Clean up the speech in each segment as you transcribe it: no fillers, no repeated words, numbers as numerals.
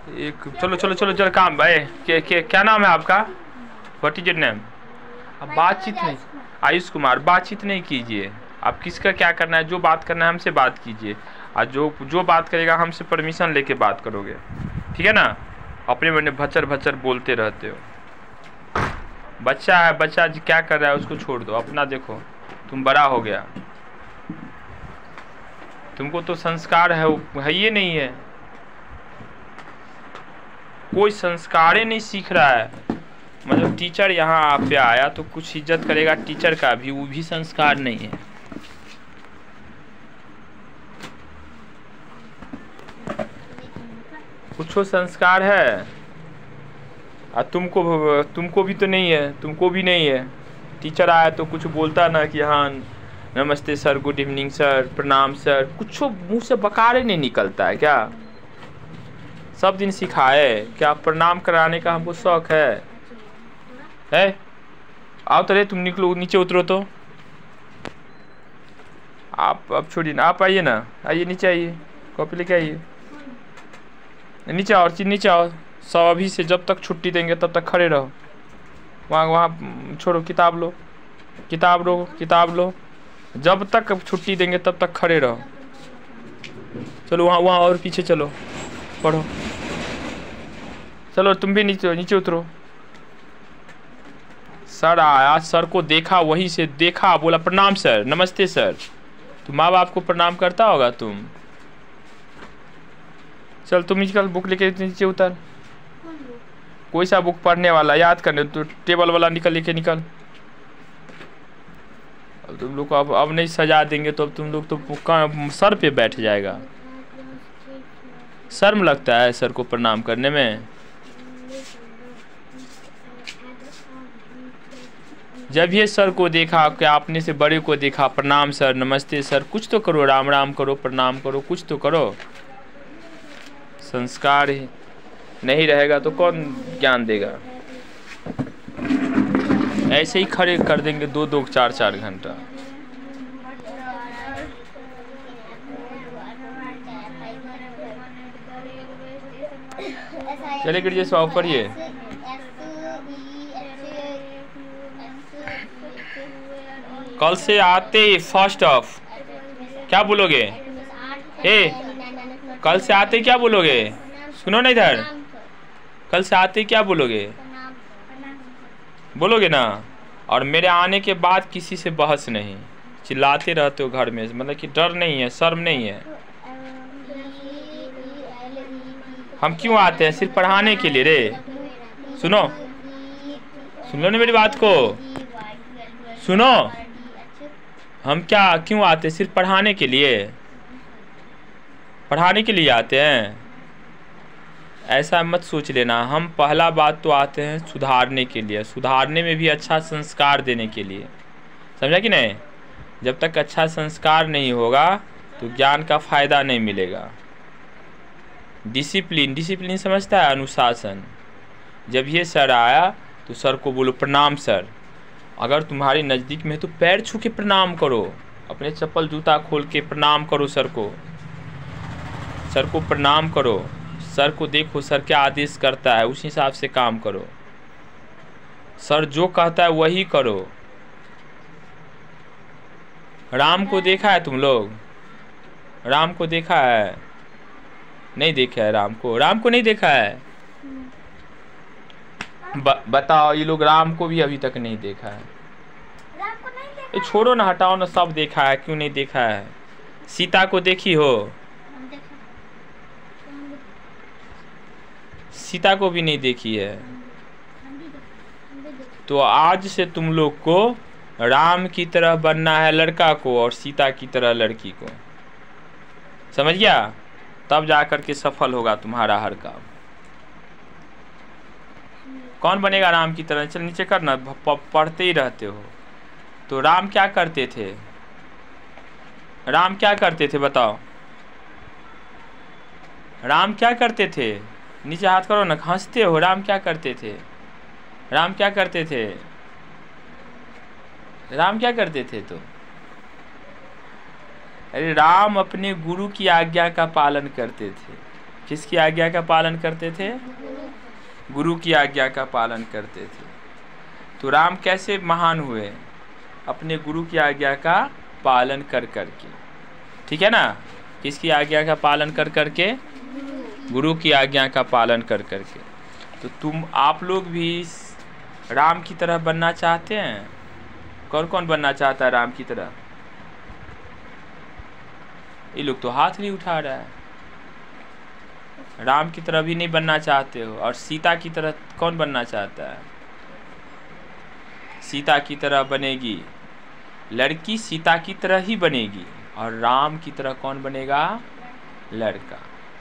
एक चलो चलो चलो चलो काम भाई। क्या नाम है आपका? What is your name? अब बातचीत नहीं, आयुष कुमार, बातचीत नहीं कीजिए। आप किसका क्या करना है, जो बात करना है हमसे बात कीजिए, और जो बात करेगा हमसे परमिशन लेके बात करोगे, ठीक है ना? अपने मन में भचर भचर बोलते रहते हो। बच्चा है, बच्चा क्या कर रहा है उसको छोड़ दो, अपना देखो। तुम बड़ा हो गया, तुमको तो संस्कार है ये नहीं है, कोई संस्कार ही नहीं सीख रहा है। मतलब टीचर यहाँ आप पे आया तो कुछ इज्जत करेगा टीचर का भी, वो भी संस्कार नहीं है। कुछ संस्कार है, और तुमको भी तो नहीं है, तुमको भी नहीं है। टीचर आया तो कुछ बोलता ना कि हाँ नमस्ते सर, गुड इवनिंग सर, प्रणाम सर, कुछ मुंह से बकारे नहीं निकलता है क्या? सब दिन सिखाए क्या? प्रणाम कराने का हमको शौक है? आओ तो रे, तुम निकलो, नीचे उतरो तो। आप अब छोड़िए ना, आप आइए ना, आइए नीचे आइए, कॉपी लेके आइए, नीचे आओ, नीचे आओ। सब अभी से जब तक छुट्टी देंगे तब तक खड़े रहो। वहाँ छोड़ो, किताब लो, किताब लो। जब तक छुट्टी देंगे तब तक खड़े रहो। चलो वहाँ और पीछे चलो, पढ़ो। चलो तुम भी नीचे उतरो। सर आया, सर को देखा, वहीं से देखा, बोला प्रणाम सर, नमस्ते सर। तो माँ बाप को प्रणाम करता होगा तुम। चल तुम निकल, बुक लेके नीचे उतर। कोई सा बुक पढ़ने वाला याद करने, तो टेबल वाला लेके निकल। अब तुम लोग को अब नहीं सजा देंगे तो अब तुम लोग तो सर पे बैठ जाएगा। शर्म लगता है सर को प्रणाम करने में। जब ये सर को देखा, क्या आपने से बड़े को देखा, प्रणाम सर, नमस्ते सर, कुछ तो करो, राम राम करो, प्रणाम करो, कुछ तो करो। संस्कार ही नहीं रहेगा तो कौन ज्ञान देगा? ऐसे ही खड़े कर देंगे 2-2 4-4 घंटा। चलिए गिरिजे स्वाव पढ़िए। कल से आते फर्स्ट ऑफ क्या बोलोगे? कल से आते क्या बोलोगे? सुनो ना इधर, कल से आते क्या बोलोगे? बोलोगे ना? और मेरे आने के बाद किसी से बहस नहीं। चिल्लाते रहते हो घर में, मतलब कि डर नहीं है, शर्म नहीं है। हम क्यों आते हैं? सिर्फ पढ़ाने के लिए रे। सुनो सुन लो ना मेरी बात को, सुनो। हम क्यों आते? सिर्फ पढ़ाने के लिए, पढ़ाने के लिए आते हैं। ऐसा मत सोच लेना। हम पहला बात तो आते हैं सुधारने के लिए, सुधारने में भी अच्छा संस्कार देने के लिए, समझा कि नहीं? जब तक अच्छा संस्कार नहीं होगा तो ज्ञान का फ़ायदा नहीं मिलेगा। डिसिप्लिन समझता है? अनुशासन। जब ये सर आया तो सर को बोलो प्रणाम सर। अगर तुम्हारे नज़दीक में है तो पैर छू के प्रणाम करो, अपने चप्पल जूता खोल के प्रणाम करो सर को प्रणाम करो। सर को देखो, सर क्या आदेश करता है उस हिसाब से काम करो। सर जो कहता है वही करो। राम को देखा है तुम लोग? राम को देखा है? नहीं देखा है राम को नहीं देखा है? बताओ, ये लोग राम को भी अभी तक नहीं देखा है। ये छोड़ो ना, हटाओ ना, सब देखा है, क्यों नहीं देखा है? सीता को देखी हो? सीता को भी नहीं देखी है। तो आज से तुम लोग को राम की तरह बनना है लड़का को, और सीता की तरह लड़की को, समझ गया? तब जाकर के सफल होगा तुम्हारा हर काम। कौन बनेगा राम की तरह? चल नीचे करना, पढ़ते ही रहते हो। तो राम क्या करते थे? राम क्या करते थे बताओ? राम क्या करते थे? नीचे हाथ करो ना, हंसते हो। राम क्या करते थे? राम क्या करते थे? राम क्या करते थे? तो अरे राम अपने गुरु की आज्ञा का पालन करते थे। किसकी आज्ञा का पालन करते थे? गुरु की आज्ञा का पालन करते थे। तो राम कैसे महान हुए? अपने गुरु की आज्ञा का पालन कर करके, ठीक है ना? किसकी आज्ञा का पालन कर करके? गुरु की आज्ञा का पालन कर करके। तो आप लोग भी राम की तरह बनना चाहते हैं? कौन कौन बनना चाहता है राम की तरह? ये लोग तो हाथ नहीं उठा रहा है। राम की तरह भी नहीं बनना चाहते हो। और सीता की तरह कौन बनना चाहता है? सीता की तरह बनेगी लड़की, सीता की तरह ही बनेगी। और राम की तरह कौन बनेगा? लड़का।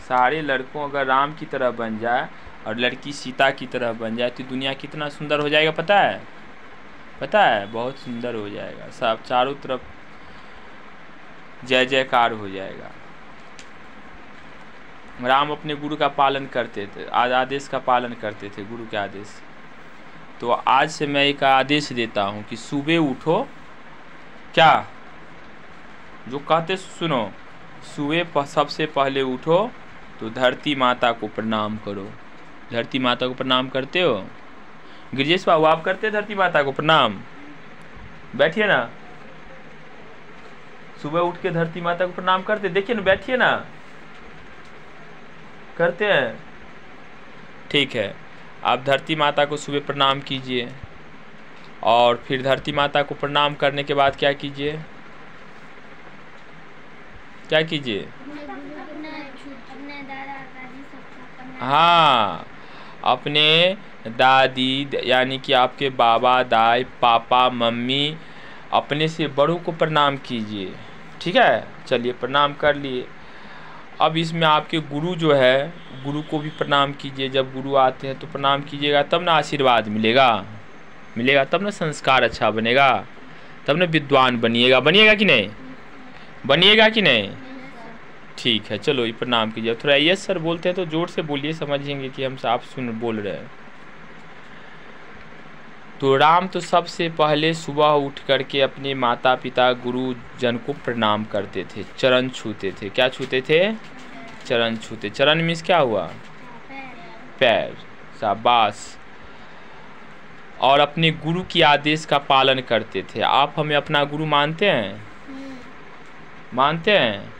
सारे लड़कों अगर राम की तरह बन जाए और लड़की सीता की तरह बन जाए तो दुनिया कितना सुंदर हो जाएगा, पता है? पता है, बहुत सुंदर हो जाएगा। सब चारों तरफ जय जयकार हो जाएगा। राम अपने गुरु का पालन करते थे, आदेश का पालन करते थे, गुरु के आदेश। तो आज से मैं एक आदेश देता हूँ कि सुबह उठो, क्या जो कहते सुनो, सुबह सबसे पहले उठो तो धरती माता को प्रणाम करो। धरती माता को प्रणाम करते हो? गिरिजेश बाबू, आप करते हैं धरती माता को प्रणाम? बैठिए ना, सुबह उठ के धरती माता को प्रणाम करते, देखिए ना, बैठिए ना, करते हैं? ठीक है, आप धरती माता को सुबह प्रणाम कीजिए। और फिर धरती माता को प्रणाम करने के बाद क्या कीजिए? क्या कीजिए? हाँ, अपने दादी यानी कि आपके बाबा, दाई, पापा, मम्मी, अपने से बड़ों को प्रणाम कीजिए। ठीक है, चलिए प्रणाम कर लिए। अब इसमें आपके गुरु जो है, गुरु को भी प्रणाम कीजिए। जब गुरु आते हैं तो प्रणाम कीजिएगा, तब ना आशीर्वाद मिलेगा, तब ना संस्कार अच्छा बनेगा, तब ना विद्वान बनिएगा। बनिएगा कि नहीं? बनिएगा कि नहीं? ठीक है, चलो ये प्रणाम कीजिए। थोड़ा यस सर बोलते हैं तो जोर से बोलिए, समझेंगे कि हम आप बोल रहे हैं। तो राम तो सबसे पहले सुबह उठ करके अपने माता पिता गुरुजन को प्रणाम करते थे, चरण छूते थे। क्या छूते थे? चरण छूते। चरण मीन्स क्या हुआ? पैर। शाबाश। और अपने गुरु की आदेश का पालन करते थे। आप हमें अपना गुरु मानते हैं? मानते हैं?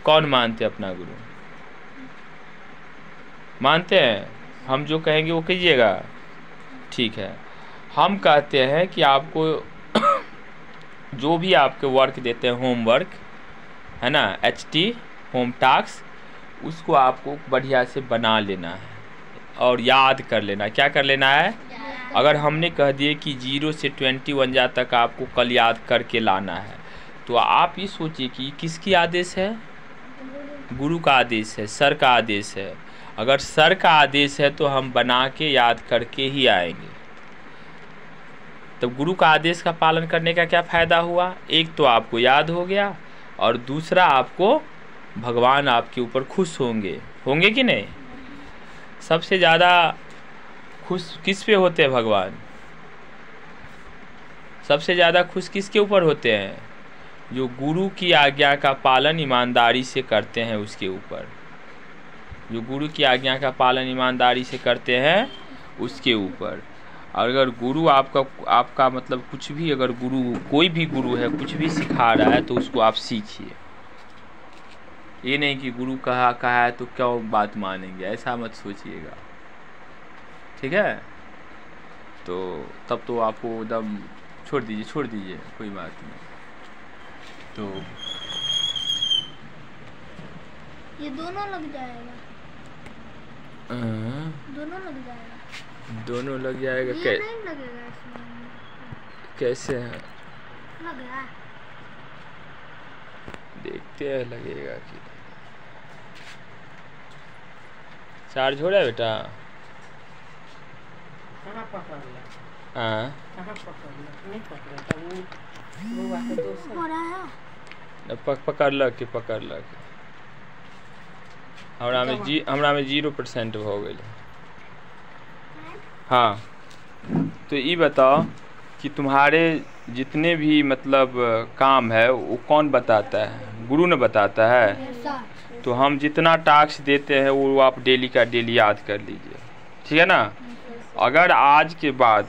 कौन मानते हैं अपना गुरु? मानते हैं? हम जो कहेंगे वो कीजिएगा। ठीक है, हम कहते हैं कि आपको जो भी आपके वर्क देते हैं, होमवर्क है ना, HT होम टास्क, उसको आपको बढ़िया से बना लेना है और याद कर लेना। क्या कर लेना है? अगर हमने कह दिए कि 0 से 21 तक आपको कल याद करके लाना है, तो आप ये सोचिए कि किसकी आदेश है? गुरु का आदेश है, सर का आदेश है। अगर सर का आदेश है तो हम बना के याद करके ही आएंगे। तो गुरु का आदेश का पालन करने का क्या फ़ायदा हुआ? एक तो आपको याद हो गया और दूसरा आपको भगवान आपके ऊपर खुश होंगे कि नहीं? सबसे ज़्यादा खुश किस पे होते हैं भगवान? सबसे ज़्यादा खुश किसके ऊपर होते हैं? जो गुरु की आज्ञा का पालन ईमानदारी से करते हैं उसके ऊपर। जो गुरु की आज्ञा का पालन ईमानदारी से करते हैं उसके ऊपर। अगर गुरु आपका मतलब कुछ भी, अगर गुरु कोई भी गुरु है कुछ भी सिखा रहा है तो उसको आप सीखिए। ये नहीं कि गुरु कहा है तो क्यों बात मानेंगे, ऐसा मत सोचिएगा। ठीक है, तो तब तो आपको एकदम छोड़ दीजिए, कोई बात नहीं। तो ये दोनों लग जाएगा। दोनों लग जाएगा। ये नहीं लगेगा इसमें। कैसे है? लग रहा है। देखते हैं लगेगा कि। चार्ज हो रहा है बेटा? कहाँ पकड़ ला? हाँ, कहाँ पकड़ ला? नहीं पकड़ा था वो वाला दोस्त हो रहा है। पकड़ लग हमरा में 0% हो गई। हाँ, तो ये बताओ कि तुम्हारे जितने भी मतलब काम है वो कौन बताता है? गुरु ने बताता है। तो हम जितना टास्क देते हैं वो आप डेली का डेली याद कर लीजिए, ठीक है ना। अगर आज के बाद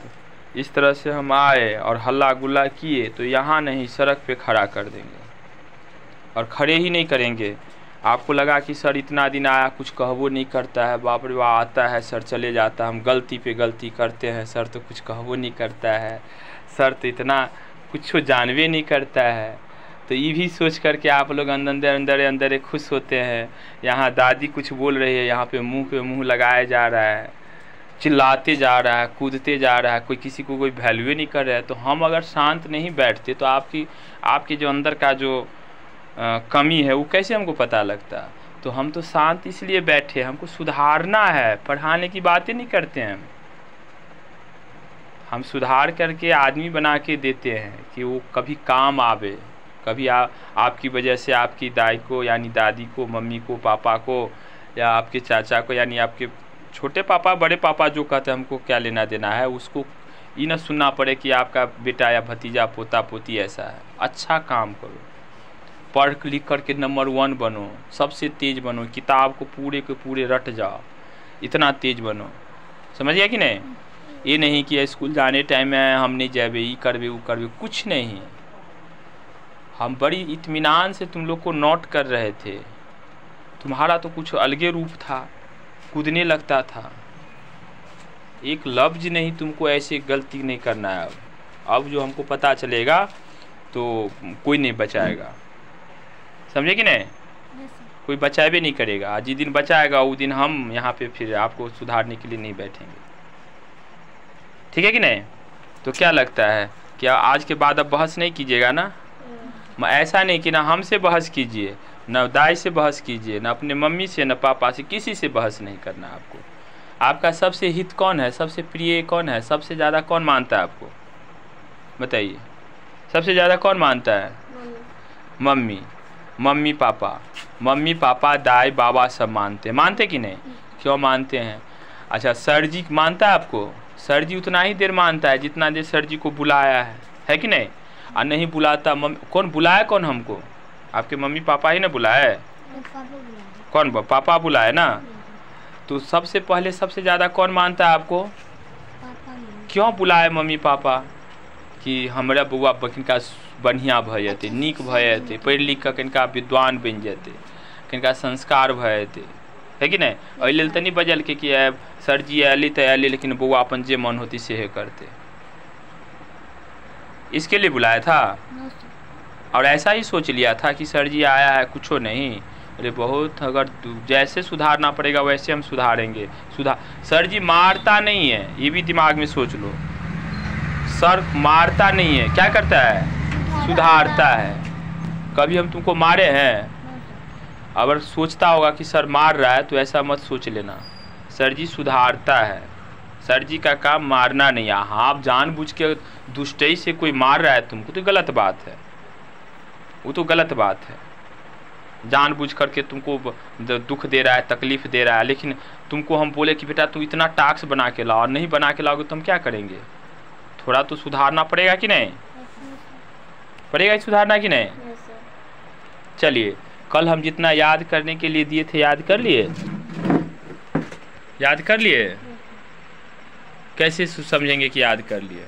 इस तरह से हम आए और हल्ला गुल्ला किए तो यहाँ नहीं सड़क पे खड़ा कर देंगे, और खड़े ही नहीं करेंगे। आपको लगा कि सर इतना दिन आया कुछ कहबो नहीं करता है, बाप रे बाप आता है सर चले जाता है, हम गलती पे गलती करते हैं, सर तो कुछ कहबो नहीं करता है, सर तो इतना कुछ जानवे नहीं करता है। तो ये भी सोच करके आप लोग अंदर अंदर अंदर खुश होते हैं। यहाँ दादी कुछ बोल रही है, यहाँ पे मुंह लगाया जा रहा है, चिल्लाते जा रहा है, कूदते जा रहा है, कोई किसी को कोई वैल्यू नहीं कर रहा है। तो हम अगर शांत नहीं बैठते तो आपकी जो अंदर का जो कमी है वो कैसे हमको पता लगता। तो हम तो शांत इसलिए बैठे, हमको सुधारना है, पढ़ाने की बातें नहीं करते हैं। हम सुधार करके आदमी बना के देते हैं कि वो कभी काम आवे, कभी आपकी वजह से आपकी दाई को यानी दादी को, मम्मी को, पापा को, या आपके चाचा को यानी आपके छोटे पापा बड़े पापा जो कहते हैं हमको क्या लेना देना है, उसको ये ना सुनना पड़े कि आपका बेटा या भतीजा पोता पोती ऐसा है। अच्छा काम करो, पढ़ लिख करके नंबर 1 बनो, सबसे तेज बनो, किताब को पूरे के पूरे रट जाओ, इतना तेज बनो, समझ गया कि नहीं। ये नहीं कि स्कूल जाने टाइम में हम नहीं जाबे, ये करबे वो करबे, कुछ नहीं। हम बड़ी इत्मीनान से तुम लोग को नोट कर रहे थे। तुम्हारा तो कुछ अलगे रूप था, कूदने लगता था। एक लफ्ज नहीं तुमको ऐसे गलती नहीं करना है। अब जो हमको पता चलेगा तो कोई नहीं बचाएगा, समझे कि नहीं। कोई बचावे नहीं करेगा। जिस दिन बचाएगा वो दिन हम यहाँ पे फिर आपको सुधारने के लिए नहीं बैठेंगे, ठीक है कि नहीं। तो क्या लगता है कि आज के बाद अब बहस नहीं कीजिएगा ना। ऐसा नहीं कि ना हमसे बहस कीजिए, न दाई से बहस कीजिए, न अपने मम्मी से, न पापा से, किसी से बहस नहीं करना आपको। आपका सबसे हित कौन है, सबसे प्रिय कौन है, सबसे ज़्यादा कौन मानता है आपको, बताइए। सबसे ज़्यादा कौन मानता है? मम्मी, मम्मी पापा, दाई बाबा सब मानते कि नहीं? क्यों मानते हैं? अच्छा, सर जी मानता है आपको? सर जी उतना ही देर मानता है जितना देर सर जी को बुलाया है कि नहीं। और नहीं बुलाता, कौन बुलाया, कौन हमको? आपके मम्मी पापा ही ना बुलाए, कौन पापा बुलाए ना। तो सबसे पहले सबसे ज़्यादा कौन मानता है आपको? क्यों बुलाए मम्मी पापा? कि हमारा बउआ किनका बढ़िया भऽ जेतै, नीक भऽ जेतै, पढ़ि लिख कऽ किनका विद्वान बनि जेतै, किनका संस्कार भऽ जेतै, है कि नहीं। एहि लेल तऽ नहीं बजल कि सर जी आयली तऽ आयली, लेकिन बउआ अपन जे मन होती सेहे करते। इसके लिए बुलाया था। और ऐसा ही सोच लिया था कि सर जी आया है कुछो नहीं। अरे बहुत, अगर जैसे सुधारना पड़ेगा वैसे हम सुधारेंगे। सर जी मारता नहीं है, ये भी दिमाग में सोच लो। सर मारता नहीं है, क्या करता है? सुधारता है। कभी हम तुमको मारे हैं? अगर सोचता होगा कि सर मार रहा है तो ऐसा मत सोच लेना। सर जी सुधारता है। सर जी का काम मारना नहीं है। हाँ, आप जानबूझ के दुष्टई से कोई मार रहा है तुमको तो गलत बात है, वो तो गलत बात है। जानबूझ करके तुमको दुख दे रहा है, तकलीफ दे रहा है, लेकिन तुमको हम बोले कि बेटा तू इतना टास्क बना के लाओ, और नहीं बना के लाओगे तो हम क्या करेंगे? थोड़ा तो सुधारना पड़ेगा कि नहीं? पड़ेगा सुधारना कि नहीं? चलिए, कल हम जितना याद करने के लिए दिए थे याद कर लिए? याद कर लिए? कैसे समझेंगे कि याद कर लिए?